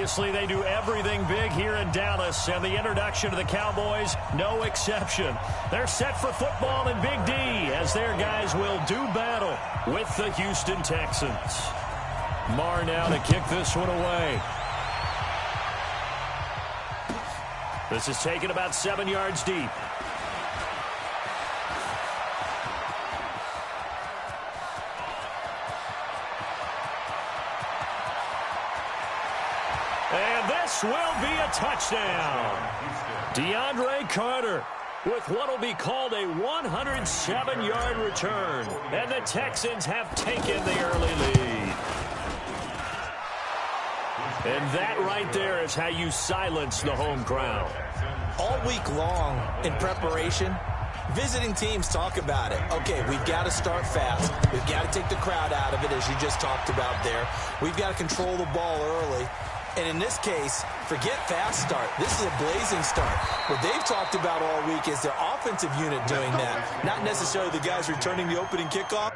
Obviously, they do everything big here in Dallas, and the introduction to the Cowboys, no exception. They're set for football in Big D as their guys will do battle with the Houston Texans. Marr now to kick this one away. This is taken about 7 yards deep. And this will be a touchdown. DeAndre Carter with what will be called a 107-yard return. And the Texans have taken the early lead. And that right there is how you silence the home crowd. All week long in preparation, visiting teams talk about it. Okay, we've got to start fast. We've got to take the crowd out of it, as you just talked about there. We've got to control the ball early. And in this case, forget fast start. This is a blazing start. What they've talked about all week is their offensive unit doing that, not necessarily the guys returning the opening kickoff.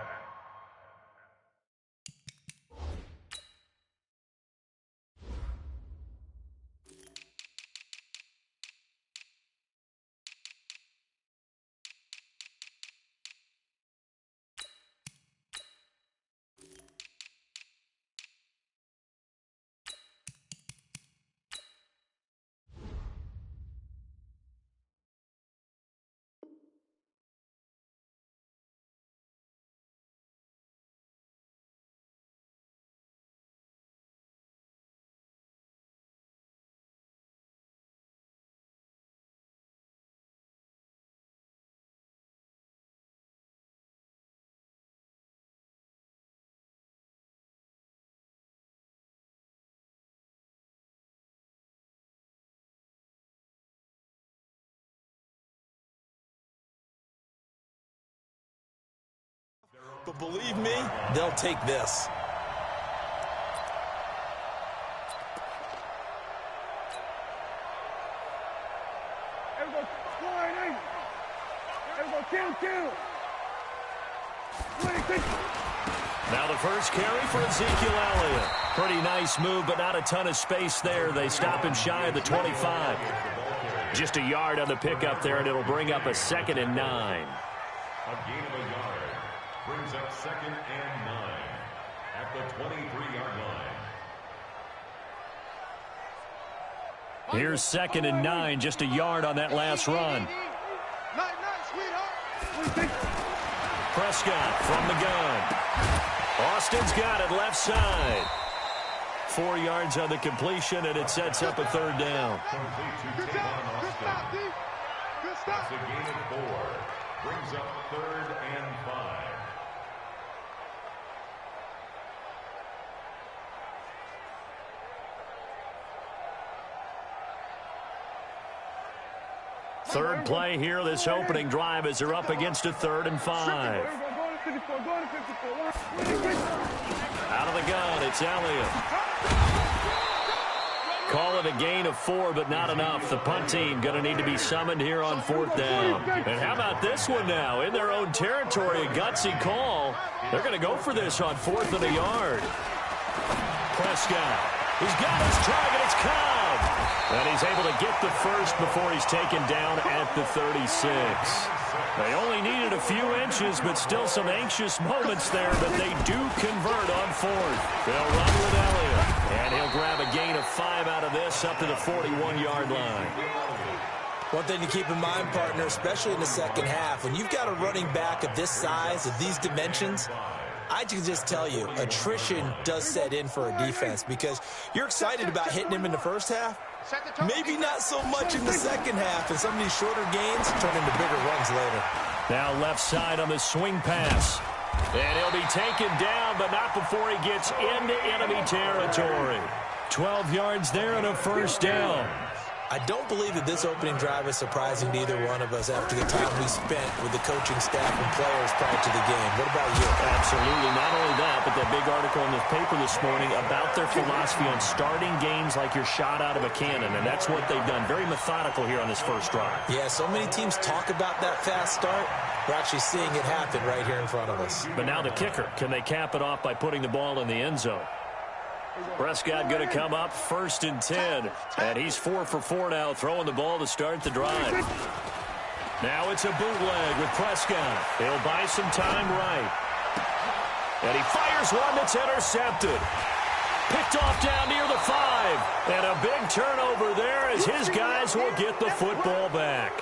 But believe me, they'll take this. Everybody, 2. Now the first carry for Ezekiel Elliott. Pretty nice move, but not a ton of space there. They stop him shy of the 25. Just a yard on the pickup there, and it'll bring up a 2nd and 9. A gain of a yard brings up 2nd and 9 at the 23-yard line. Here's 2nd and 9, just a yard on that last run. Prescott from the gun. Austin's got it left side. 4 yards on the completion, and it sets up a 3rd down. That's a gain of 4. Brings up 3rd and 5. Third play here, this opening drive, as they're up against a 3rd and 5. Out of the gun, it's Elliott. Call it a gain of 4, but not enough. The punt team going to need to be summoned here on 4th down. And how about this one now? In their own territory, a gutsy call. They're going to go for this on 4th and a yard. Prescott. He's got his target. It's Cobb. And he's able to get the first before he's taken down at the 36. They only needed a few inches, but still some anxious moments there, but they do convert on 4th. They'll run with Elliott, and he'll grab a gain of 5 out of this up to the 41-yard line. One thing to keep in mind, partner, especially in the second half, when you've got a running back of this size, of these dimensions, I can just tell you, attrition does set in for a defense because you're excited about hitting him in the first half. Maybe not so much in the second half, and some of these shorter gains turn into bigger runs later. Now left side on the swing pass. And he'll be taken down, but not before he gets into enemy territory. 12 yards there and a 1st down. I don't believe that this opening drive is surprising to either one of us after the time we spent with the coaching staff and players prior to the game. What about you? Absolutely. Not only that, but that big article in the paper this morning about their philosophy on starting games like you're shot out of a cannon, and that's what they've done. Very methodical here on this first drive. Yeah, so many teams talk about that fast start. We're actually seeing it happen right here in front of us. But now the kicker. Can they cap it off by putting the ball in the end zone? Prescott going to come up 1st and 10. And he's 4 for 4 now, throwing the ball to start the drive. Now it's a bootleg with Prescott. He'll buy some time right. And he fires one that's intercepted. Picked off down near the 5. And a big turnover there as his guys will get the football back.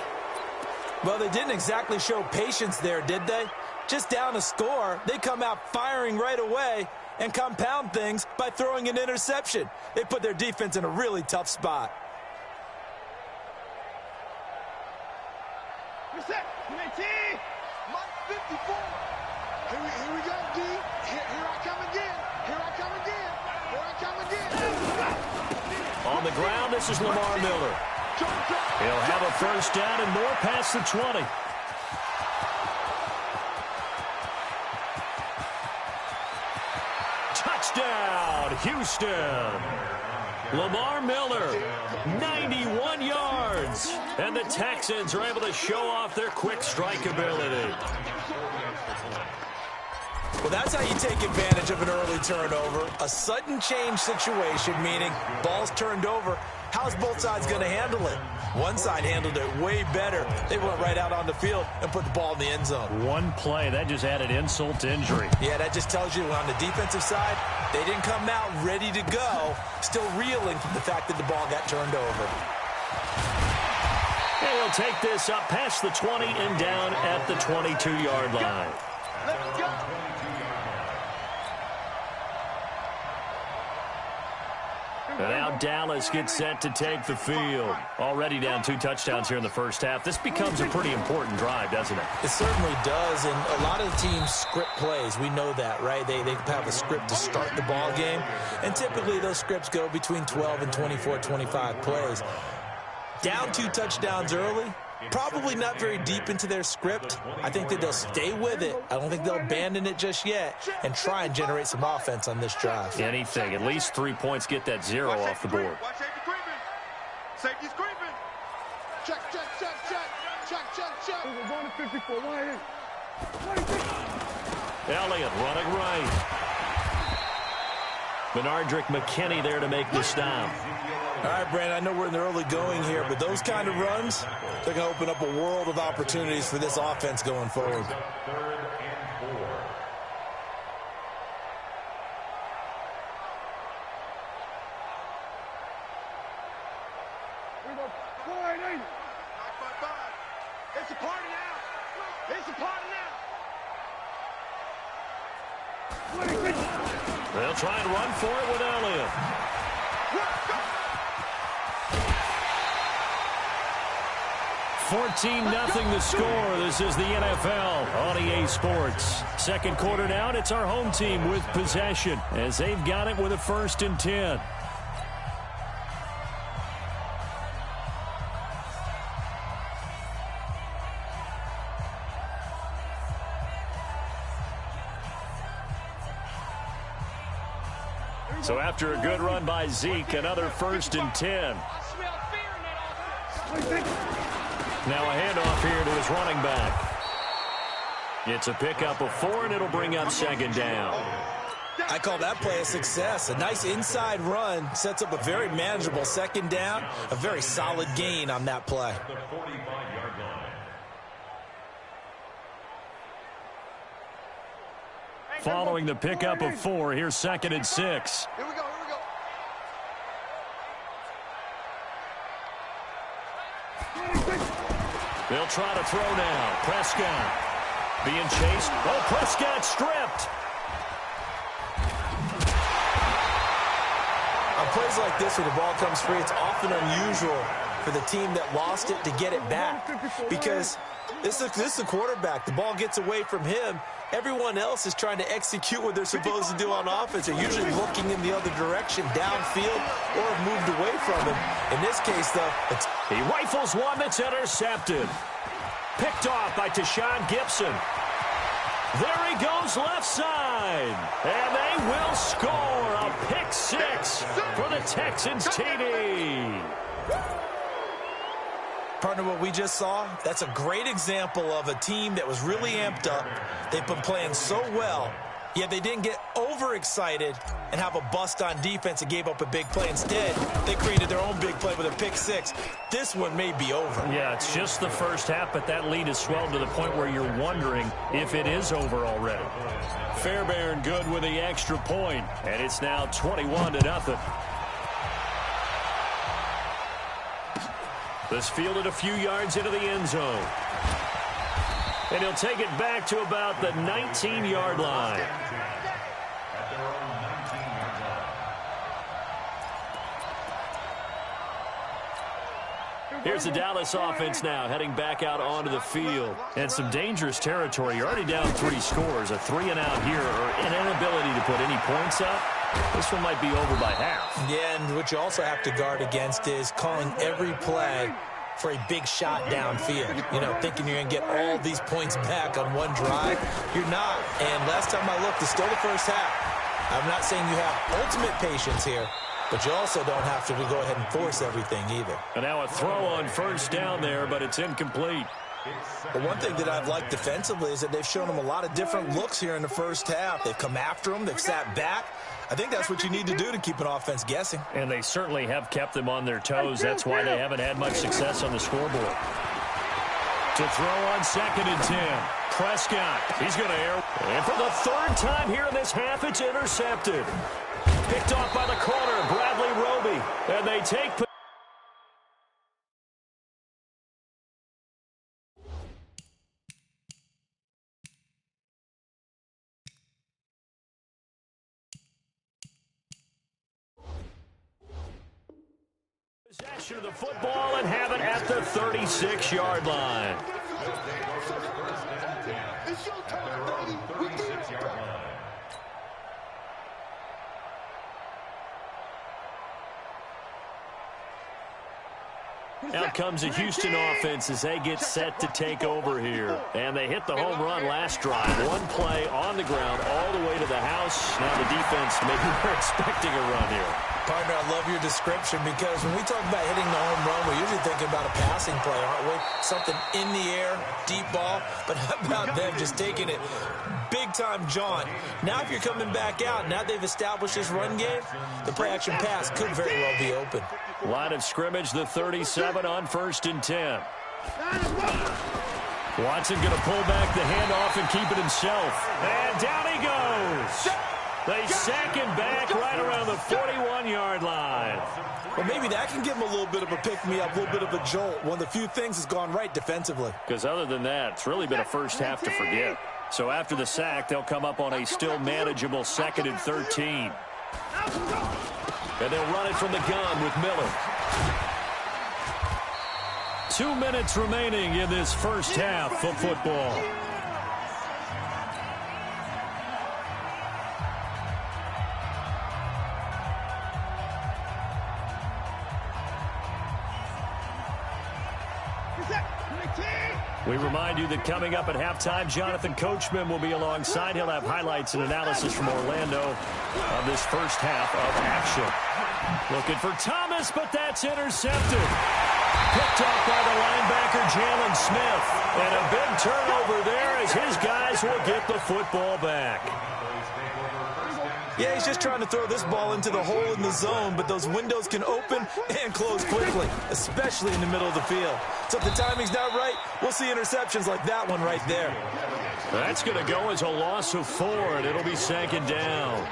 Well, they didn't exactly show patience there, did they? Just down a score, they come out firing right away and compound things by throwing an interception. They put their defense in a really tough spot. Reset. Mike 54. Here we go, D. Here I come again. Here I come again. Here I come again. On the ground, this is Lamar Miller. He'll have a first down and more past the 20. Touchdown, Houston. Lamar Miller, 91 yards. And the Texans are able to show off their quick strike ability. Well, that's how you take advantage of an early turnover. A sudden change situation, meaning ball's turned over. How's both sides going to handle it? One side handled it way better. They went right out on the field and put the ball in the end zone. One play, that just added insult to injury. Yeah, that just tells you on the defensive side, they didn't come out ready to go, still reeling from the fact that the ball got turned over. And he'll take this up past the 20 and down at the 22-yard line. Let's go. And now Dallas gets set to take the field. Already down 2 touchdowns here in the first half. This becomes a pretty important drive, doesn't it? It certainly does, and a lot of teams script plays. We know that, right? They have a script to start the ball game, and typically those scripts go between 12 and 24, 25 plays. Down 2 touchdowns early, probably not very deep into their script. I think that they'll stay with it. I don't think they'll abandon it just yet and try and generate some offense on this drive. Anything. At least 3 points, get that 0 off the board. Watch safety creeping. Safety's creeping. Check. We're going to 54. 188. Elliott running right. Benardrick McKinney there to make the stop. All right, Brandon, I know we're in the early going here, but those kind of runs, they're going to open up a world of opportunities for this offense going forward. 3rd and 4. We go 480. 5. It's a party now. It's a party now. 26. They'll try and run for it with Elliott. 14-0 the score. This is the NFL on EA Sports. Second quarter now, and it's our home team with possession as they've got it with a 1st and 10. So after a good run by Zeke, another 1st and 10. Now a handoff here to his running back. It's a pickup of 4, and it'll bring up 2nd down. I call that play a success. A nice inside run sets up a very manageable 2nd down. A very solid gain on that play. The 45-yard line. Following the pickup of 4, here's 2nd and 6. Here we go. They'll try to throw now. Prescott being chased. Oh, Prescott stripped. On plays like this where the ball comes free, it's often unusual for the team that lost it to get it back. Because this is the quarterback. The ball gets away from him. Everyone else is trying to execute what they're supposed to do on offense. They're usually looking in the other direction, downfield, or have moved away from him. In this case, though, he rifles one that's intercepted. Picked off by Tashawn Gibson. There he goes left side. And they will score a pick 6 for the Texans TD. Partner, what we just saw, that's a great example of a team that was really amped up. They've been playing so well. Yeah, they didn't get overexcited and have a bust on defense and gave up a big play. Instead, they created their own big play with a pick six. This one may be over. Yeah, it's just the first half, but that lead has swelled to the point where you're wondering if it is over already. Fairbairn good with the extra point, and it's now 21-0. This fielded a few yards into the end zone. And he'll take it back to about the 19-yard line. Here's the Dallas offense now heading back out onto the field. And some dangerous territory. You're already down 3 scores. A 3-and-out here or an inability to put any points up. This one might be over by half. Yeah, and what you also have to guard against is calling every play for a big shot downfield. You know, thinking you're going to get all these points back on one drive. You're not. And last time I looked, it's still the first half. I'm not saying you have ultimate patience here, but you also don't have to go ahead and force everything either. And now a throw on first down there, but it's incomplete. But one thing that I've liked defensively is that they've shown them a lot of different looks here in the first half. They've come after them. They've sat back. I think that's what you need to do to keep an offense guessing. And they certainly have kept them on their toes. That's why they haven't had much success on the scoreboard. To throw on 2nd and 10. Prescott, he's going to air. And for the 3rd time here in this half, it's intercepted. Picked off by the corner, Bradley Roby. And they take possession of the football and have it at the 36-yard line. It's your turn, Brady. We did it. Out comes the Houston offense as they get set to take over here. And they hit the home run last drive. One play on the ground all the way to the house. Now the defense maybe we're expecting a run here. Partner, I love your description because when we talk about hitting the home run, we're usually thinking about a passing play, aren't we? Something in the air, deep ball. But how about them just taking it big-time jaunt? Now if you're coming back out, now they've established this run game, the play-action pass could very well be open. Line of scrimmage, the 37 on 1st and 10. Watson going to pull back the handoff and keep it himself. And down he goes. They sack him back right around the 41-yard line. Well, maybe that can give him a little bit of a pick-me-up, a little bit of a jolt. One of the few things that's gone right defensively. Because other than that, it's really been a first half to forget. So after the sack, they'll come up on a still manageable 2nd and 13. And they'll run it from the gun with Miller. 2 minutes remaining in this first half of football. We remind you that coming up at halftime, Jonathan Coachman will be alongside. He'll have highlights and analysis from Orlando of this first half of action. Looking for Thomas, but that's intercepted. Picked off by the linebacker, Jalen Smith. And a big turnover there as his guys will get the football back. Yeah, he's just trying to throw this ball into the hole in the zone, but those windows can open and close quickly, especially in the middle of the field. So if the timing's not right, we'll see interceptions like that one right there. That's going to go as a loss of 4, and it'll be 2nd down.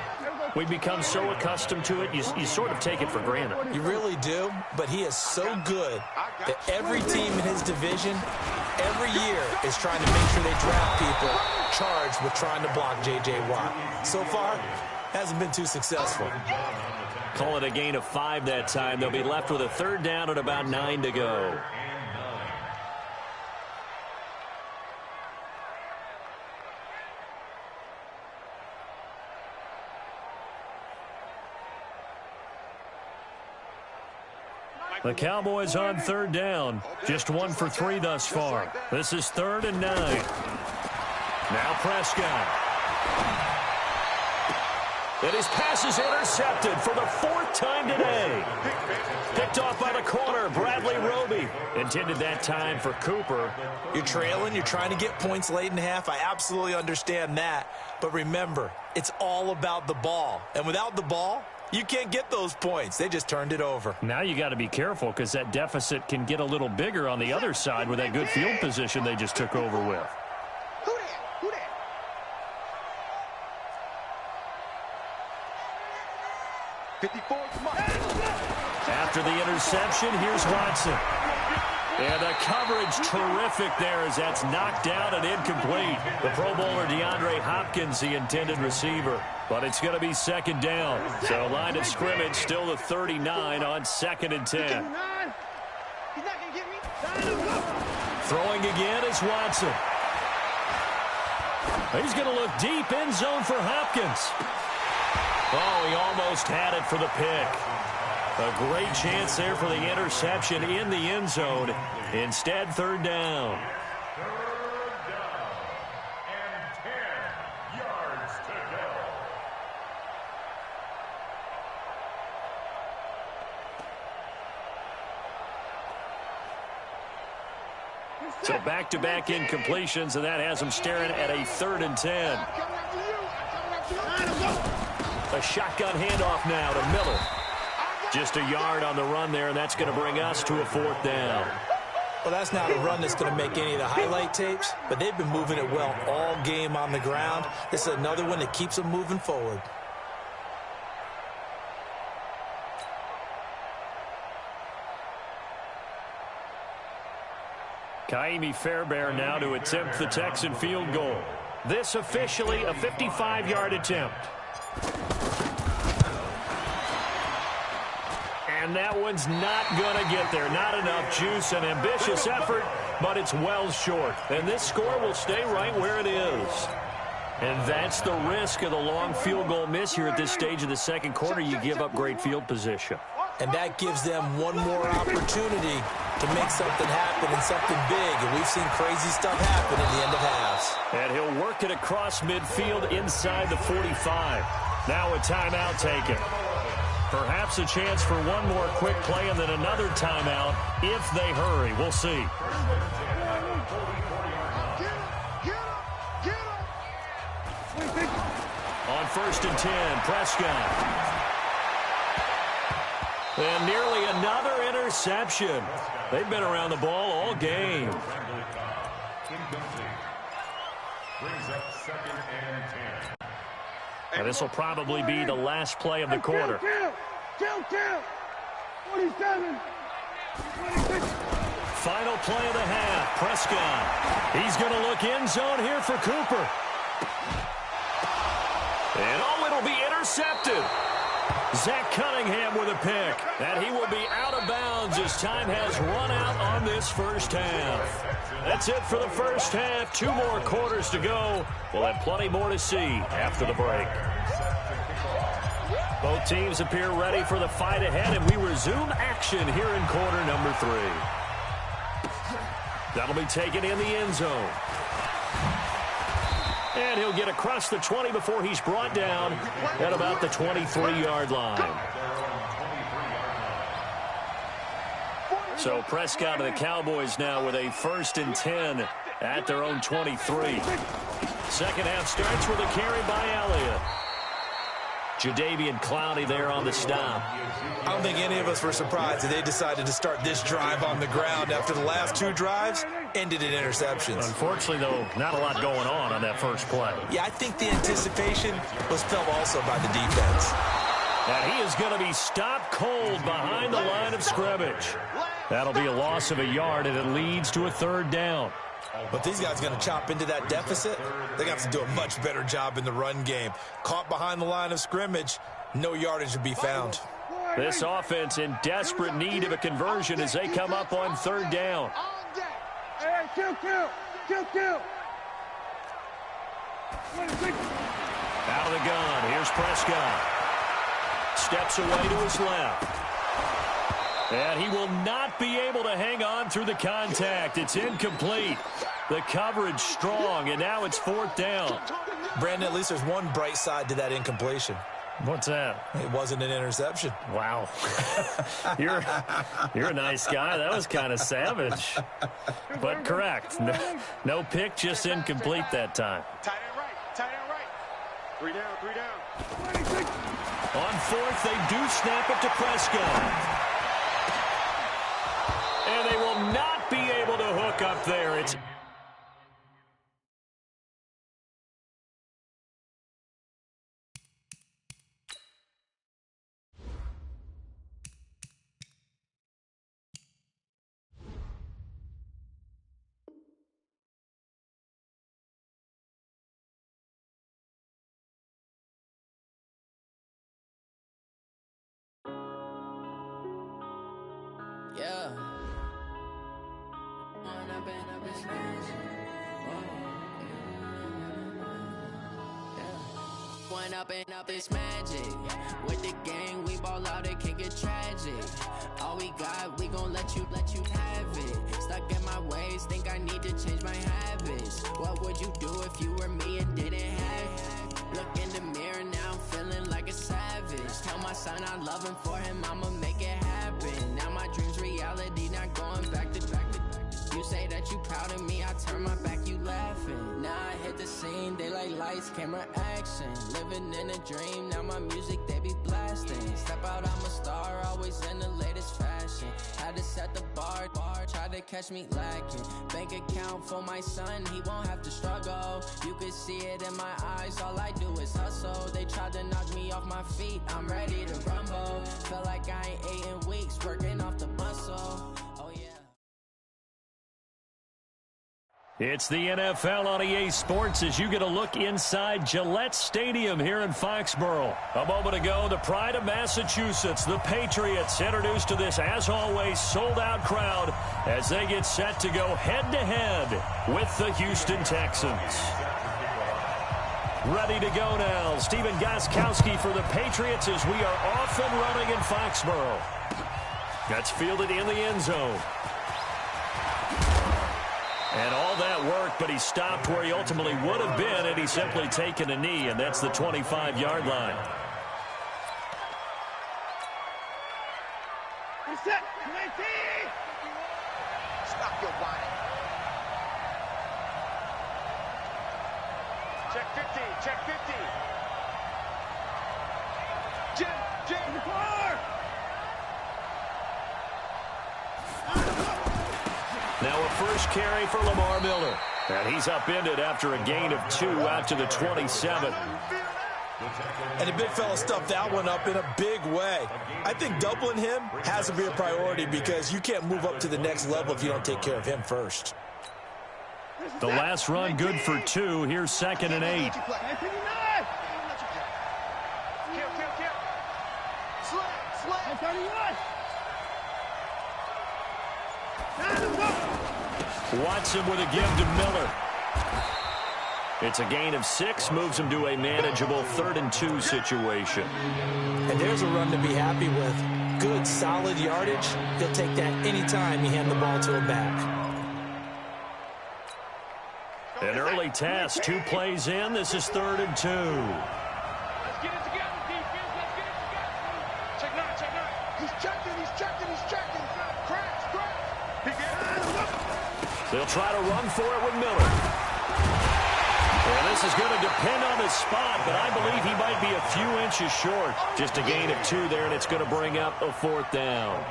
We become so accustomed to it, you sort of take it for granted. You really do, but he is so good that every team in his division, every year, is trying to make sure they draft people charged with trying to block J.J. Watt. So far, hasn't been too successful. Call it a gain of 5 that time. They'll be left with a 3rd down and about 9 to go. The Cowboys on 3rd down. Just 1 for 3 thus far. This is 3rd and 9. Now Prescott. And his pass is intercepted for the 4th time today. Picked off by the corner, Bradley Roby. Intended that time for Cooper. You're trailing. You're trying to get points late in half. I absolutely understand that. But remember, it's all about the ball. And without the ball, you can't get those points. They just turned it over. Now you got to be careful because that deficit can get a little bigger on the other side with that good field position they just took over with. Who that? Who that? 54 After the interception, here's Watson. And the coverage terrific there as that's knocked down and incomplete. The Pro Bowler DeAndre Hopkins, the intended receiver. But it's going to be second down. So line of scrimmage still the 39 on 2nd and 10. He's not going to get me. Throwing again is Watson. He's going to look deep end zone for Hopkins. Oh, he almost had it for the pick. A great chance there for the interception in the end zone. Instead, third down. Third down and 10 yards to go. So back-to-back incompletions, and that has him staring at a 3rd and 10. I'm coming after you. I'm coming after you. A shotgun handoff now to Miller. Just a yard on the run there, and that's going to bring us to a 4th down. Well, that's not a run that's going to make any of the highlight tapes, but they've been moving it well all game on the ground. This is another one that keeps them moving forward. Kaimi Fairbairn now to attempt the Texan field goal. This officially a 55-yard attempt. And that one's not going to get there. Not enough juice, an ambitious effort, but it's well short. And this score will stay right where it is. And that's the risk of the long field goal miss here at this stage of the second quarter. You give up great field position. And that gives them one more opportunity to make something happen and something big. And we've seen crazy stuff happen at the end of halves. And he'll work it across midfield inside the 45. Now a timeout taken. Perhaps a chance for one more quick play and then another timeout if they hurry. We'll see. On 1st and 10, Prescott. And nearly another interception. They've been around the ball all game. Brings up 2nd and 10. And this will probably be the last play of the quarter. Kill. 27. 26. Final play of the half, Prescott. He's going to look end zone here for Cooper. And it'll be intercepted. Zach Cunningham with a pick. And he will be out of bounds as time has run out on this first half. That's it for the first half. 2 more quarters to go. We'll have plenty more to see after the break. Both teams appear ready for the fight ahead, and we resume action here in quarter number 3. That'll be taken in the end zone. And he'll get across the 20 before he's brought down at about the 23-yard line. So Prescott and the Cowboys now with a 1st and 10 at their own 23. Second half starts with a carry by Elliott. Jadeveon Clowney there on the stop. I don't think any of us were surprised that they decided to start this drive on the ground after the last 2 drives ended in interceptions. Unfortunately, though, not a lot going on that first play. Yeah, I think the anticipation was felt also by the defense. And he is going to be stopped cold behind the line of scrimmage. That'll be a loss of a yard, and it leads to a 3rd down. But these guys are going to chop into that deficit. They're going to have to do a much better job in the run game. Caught behind the line of scrimmage, no yardage to be found. This offense in desperate need of a conversion as they come up on 3rd down. Hey, kill. 26. Out of the gun, here's Prescott. Steps away to his left. And he will not be able to hang on through the contact. It's incomplete. The coverage strong, and now it's 4th down. Brandon, at least there's one bright side to that incompletion. What's that? It wasn't an interception. Wow. You're a nice guy. That was kind of savage. But correct. No pick, just incomplete that time. Tight end right. Tight end right. 3 down, 3 down. 26. On fourth, they do snap it to Prescott. And they will not be able to hook up there. It's yeah. One up and up is magic. With the gang, we ball out, it can get tragic. All we got, we gon' let you have it. Stuck in my ways, think I need to change my habits. What would you do if you were me and didn't have it? Look in the mirror now, I'm feeling like a savage. Tell my son I love him, for him I'ma make it happen. Now my dream's reality, not going back to back. You say that you proud of me, I turn my back, you laughing. Now I hit the scene, they like lights, camera, action. Living in a dream, now my music, they be blasting. Step out, I'm a star, always in the latest fashion. Had to set the bar, try to catch me lacking. Bank account for my son, he won't have to struggle. You could see it in my eyes, all I do is hustle. They tried to knock me off my feet, I'm ready to rumble. Feel like I ain't ate in weeks, working off the muscle. Oh yeah. It's the NFL on EA Sports as you get a look inside Gillette Stadium here in Foxborough. A moment ago, the pride of Massachusetts, the Patriots, introduced to this, as always, sold-out crowd as they get set to go head-to-head with the Houston Texans. Ready to go now, Stephen Gostkowski for the Patriots as we are off and running in Foxborough. That's fielded in the end zone. And all that worked, but he stopped where he ultimately would have been had he simply taken a knee, and that's the 25-yard line. Reset. 19. Stop your whining. Check 50. Check 50. Jim. In the car. Now a first carry for Lamar Miller. And he's upended after a gain of 2 out to the 27. And the big fella stuffed that one up in a big way. I think doubling him has to be a priority because you can't move up to the next level if you don't take care of him first. The last run good for 2. Here's 2nd and 8. 19. Kill. Slap. 31. Watson with a give to Miller. It's a gain of 6, moves him to a manageable 3rd and 2 situation. And there's a run to be happy with. Good, solid yardage. He'll take that anytime you hand the ball to him back. An early task, 2 plays in. This is 3rd and 2. Let's get it together, defense. Let's get it together. Check 9. He's checking. Crash. He gets it. They'll try to run for it with Miller. And this is going to depend on the spot, but I believe he might be a few inches short. Just a gain of 2 there, and it's going to bring up a 4th down.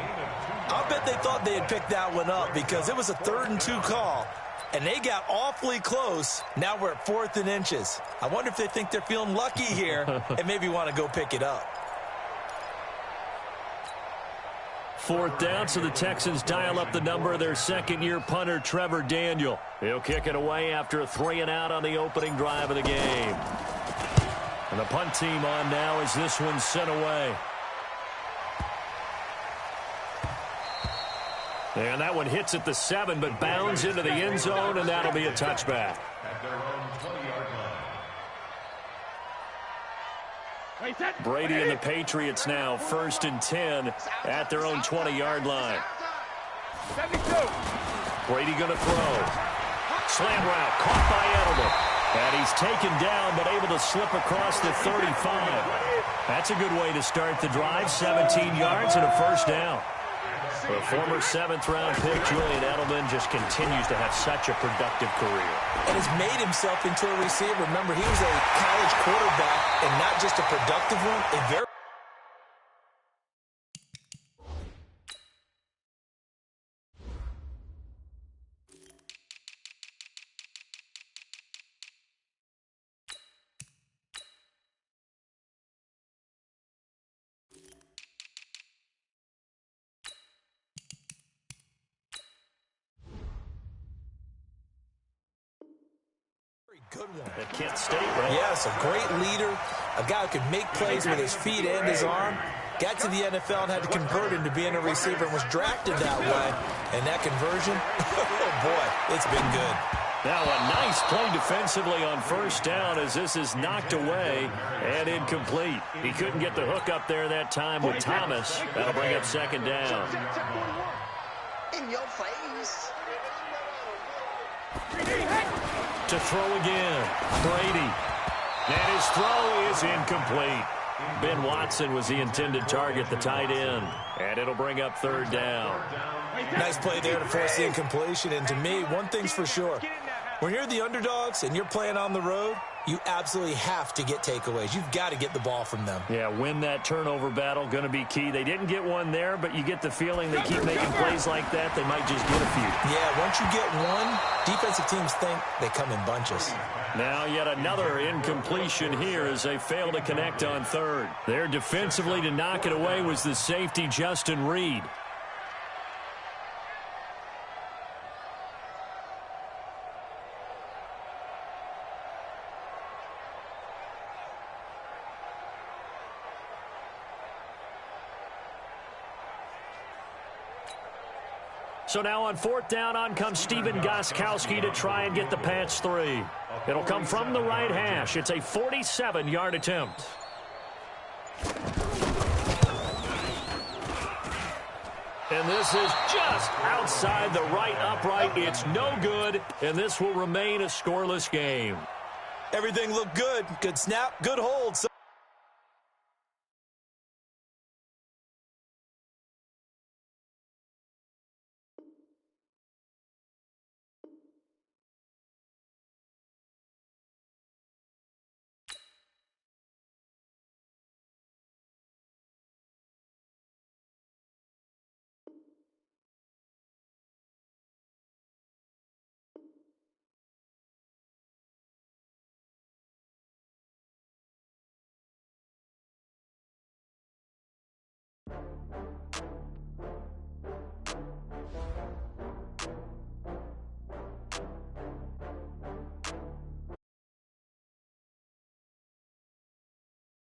I'll bet they thought they had picked that one up because it was a 3rd and 2 call. And they got awfully close. Now we're at 4th and inches. I wonder if they think they're feeling lucky here and maybe want to go pick it up. 4th down, so the Texans dial up the number of their second-year punter, Trevor Daniel. He'll kick it away after a 3-and-out on the opening drive of the game. And the punt team on now as this one's sent away. And that one hits at the 7, but bounds into the end zone, and that'll be a touchback. At their own 20-yard line. Brady and the Patriots now 1st and 10 at their own 20-yard line. 72. Brady going to throw. Slam route caught by Edelman. And he's taken down but able to slip across the 35. That's a good way to start the drive. 17 yards and a first down. The former seventh-round pick, Julian Edelman, just continues to have such a productive career. And has made himself into a receiver. Remember, he was a college quarterback, and not just a productive one, a very good one. At Kent State, right? Yes, a great leader, a guy who could make plays with his feet and his arm. Got to the NFL and had to convert into being a receiver and was drafted that way. And that conversion, oh boy, it's been good. Now a nice play defensively on first down as this is knocked away and incomplete. He couldn't get the hook up there that time with Thomas. That'll bring up second down. In your face. To throw again, Brady. And his throw is incomplete. Ben Watson was the intended target, the tight end. And it'll bring up third down. Nice play there to force the incompletion. And to me, one thing's for sure. When you're the underdogs and you're playing on the road, you absolutely have to get takeaways. You've got to get the ball from them. Yeah, win that turnover battle, going to be key. They didn't get one there, but you get the feeling they keep making plays like that, they might just get a few. Yeah, once you get one, defensive teams think they come in bunches. Now yet another incompletion here as they fail to connect on third. There defensively to knock it away was the safety, Justin Reed. So now on fourth down, on comes Stephen Gostkowski to try and get the Pats 3. It'll come from the right hash. It's a 47-yard attempt. And this is just outside the right upright. It's no good, and this will remain a scoreless game. Everything looked good. Good snap, good hold.